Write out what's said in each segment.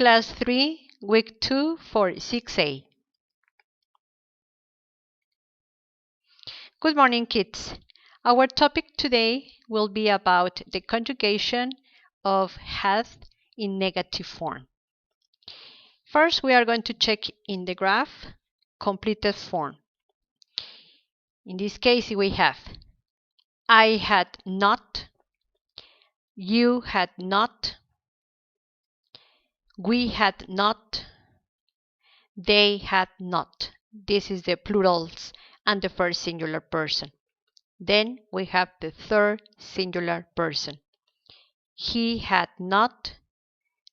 Class 3, Week 2 for 6A. Good morning, kids. Our topic today will be about the conjugation of had in negative form. First, we are going to check in the graph completed form. In this case, we have I had not, you had not, we had not, they had not. This is the plurals and the first singular person. Then we have the third singular person. He had not,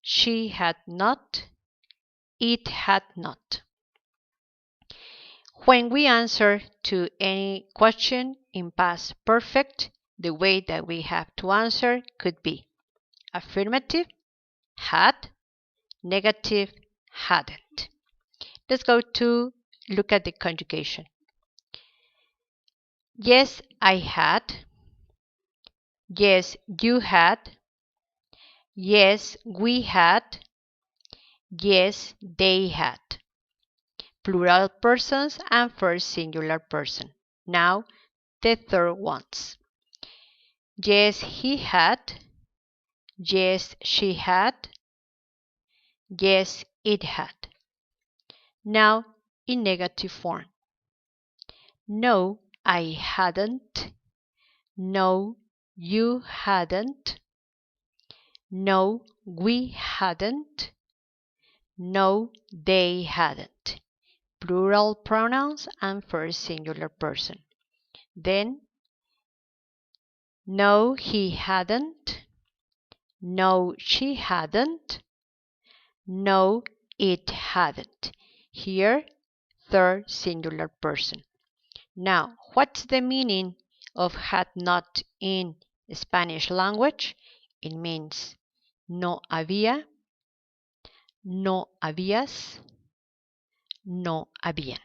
she had not, it had not. When we answer to any question in past perfect, the way that we have to answer could be affirmative, had, negative, hadn't. Let's go to look at the conjugation. Yes, I had. Yes, you had. Yes, we had. Yes, they had. Plural persons and first singular person. Now, the third ones. Yes, he had. Yes, she had. Yes, it had. Now, in negative form. No, I hadn't. No, you hadn't. No, we hadn't. No, they hadn't. Plural pronouns and first singular person. Then, no, he hadn't. No, she hadn't. No, it hadn't. Here, third singular person. Now, what's the meaning of had not in Spanish language? It means no había, no habías, no habían.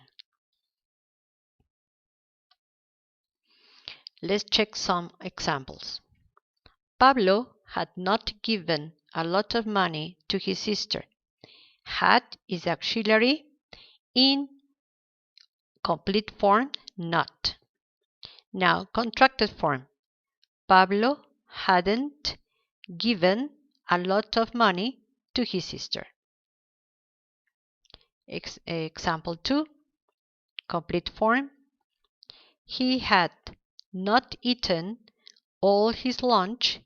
Let's check some examples. Pablo had not given a lot of money to his sister. Had is auxiliary in complete form, not. Now, contracted form. Pablo hadn't given a lot of money to his sister. Example 2, complete form. He had not eaten all his lunch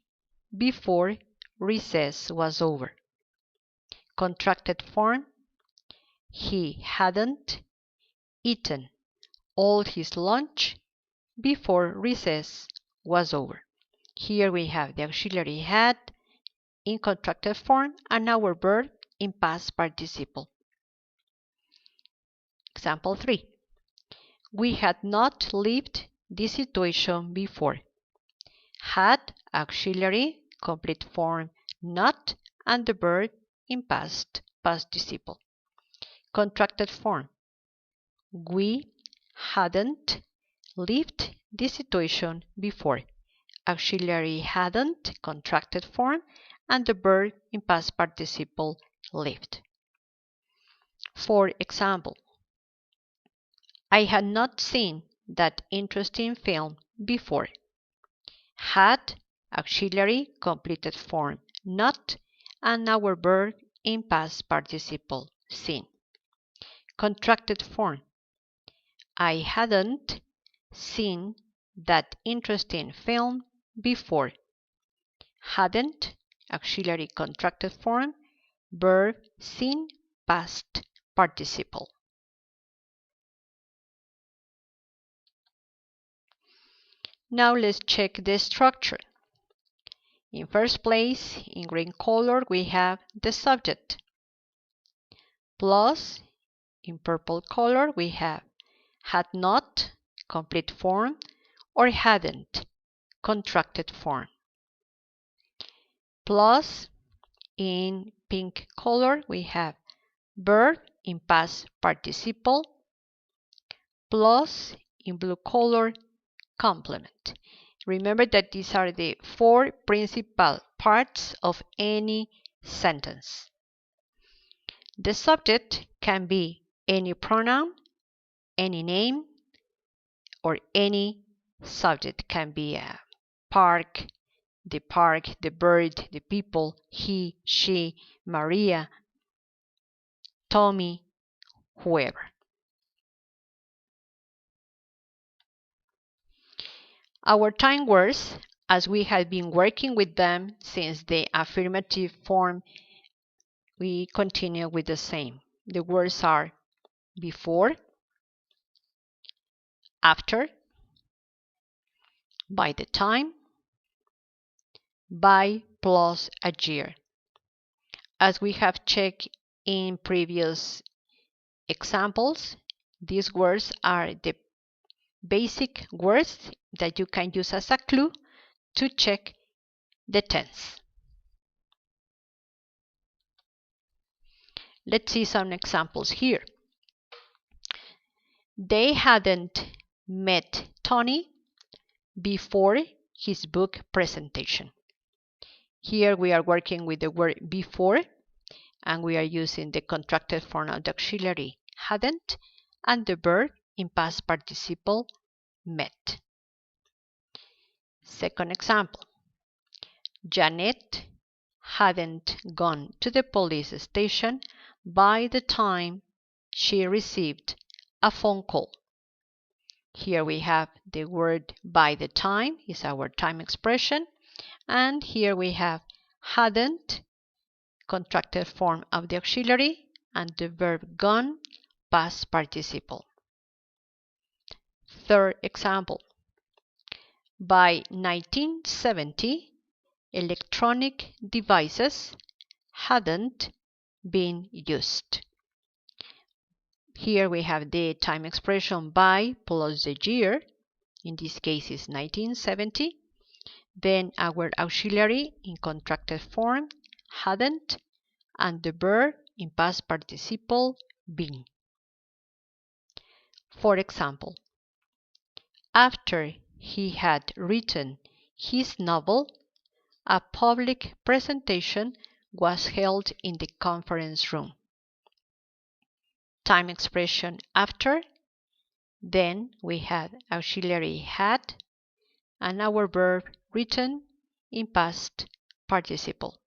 before recess was over. Contracted form. He hadn't eaten all his lunch before recess was over. Here we have the auxiliary had in contracted form and our verb in past participle. Example 3. We had not lived this situation before. Had, auxiliary, complete form, not, and the verb in past participle. Contracted form. We hadn't lived this situation before. Auxiliary hadn't, contracted form, and the verb in past participle, lived. For example, I had not seen that interesting film before. Had, auxiliary, completed form, not, and our verb in past participle, seen. Contracted form. I hadn't seen that interesting film before. Hadn't, auxiliary, contracted form, verb, seen, past participle. Now let's check the structure. In first place, in green color, we have the subject. Plus, in purple color, we have had not, complete form, or hadn't, contracted form. Plus, in pink color, we have verb in past participle. Plus, in blue color, complement. Remember that these are the four principal parts of any sentence. The subject can be any pronoun, any name, or any subject. Can be a park, the bird, the people, he, she, Maria, Tommy, whoever. Our time words, as we have been working with them since the affirmative form, we continue with the same. The words are before, after, by the time, by plus a year. As we have checked in previous examples, these words are the basic words that you can use as a clue to check the tense. Let's see some examples here. They hadn't met Tony before his book presentation. Here we are working with the word before, and we are using the contracted form of the auxiliary hadn't and the verb in past participle met. Second example. Janet hadn't gone to the police station by the time she received a phone call. Here we have the word by the time is our time expression, and here we have hadn't, contracted form of the auxiliary, and the verb gone, past participle. Third example. By 1970, electronic devices hadn't been used. Here we have the time expression by plus the year, in this case is 1970. Then our auxiliary in contracted form, hadn't, and the verb in past participle, been. For example, after he had written his novel, a public presentation was held in the conference room. Time expression after, then we had auxiliary had, and our verb written in past participle.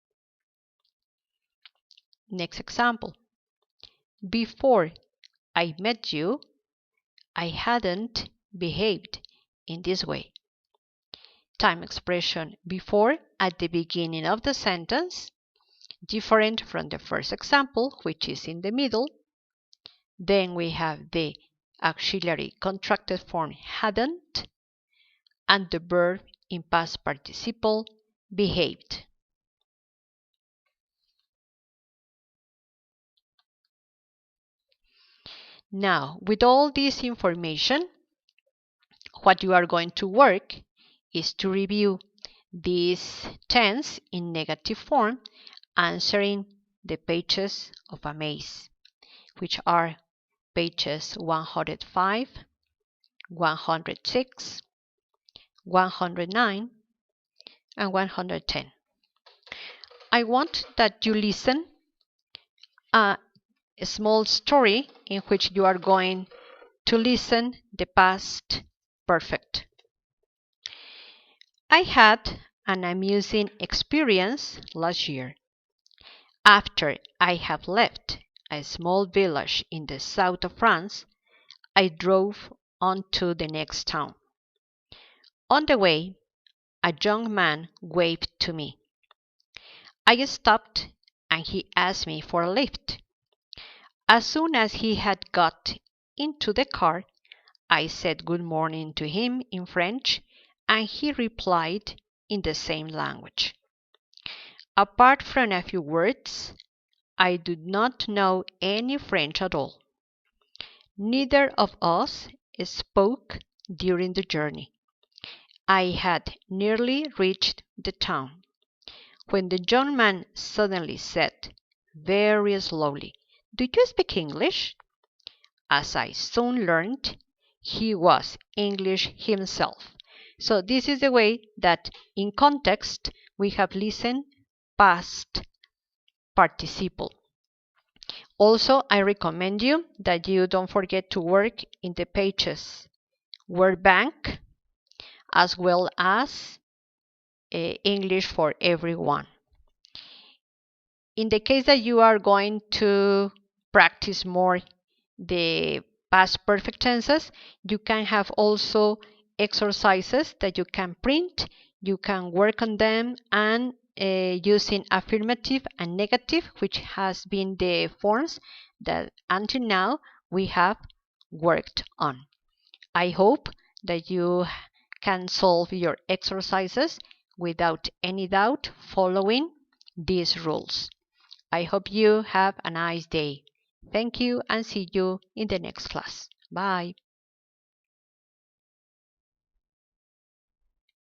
Next example. Before I met you, I hadn't behaved in this way. Time expression before at the beginning of the sentence, different from the first example, which is in the middle. Then we have the auxiliary contracted form hadn't and the verb in past participle behaved. Now, with all this information, what you are going to work is to review this tense in negative form, answering the pages of a maze, which are pages 105, 106, 109, and 110. I want that you listen a small story in which you are going to listen the past perfect. I had an amusing experience last year. After I have left a small village in the south of France, I drove on to the next town. On the way, a young man waved to me. I stopped and he asked me for a lift. As soon as he had got into the car, I said good morning to him in French, and he replied in the same language. Apart from a few words, I did not know any French at all. Neither of us spoke during the journey. I had nearly reached the town, when the young man suddenly said, very slowly, "Do you speak English?" As I soon learned, he was English himself. So this is the way that in context we have listened past participle. Also, I recommend you that you don't forget to work in the pages Word Bank as well as English for Everyone. In the case that you are going to practice more the past perfect tenses, you can have also exercises that you can print, you can work on them, and using affirmative and negative, which has been the forms that until now we have worked on. I hope that you can solve your exercises without any doubt following these rules. I hope you have a nice day. Thank you and see you in the next class. Bye.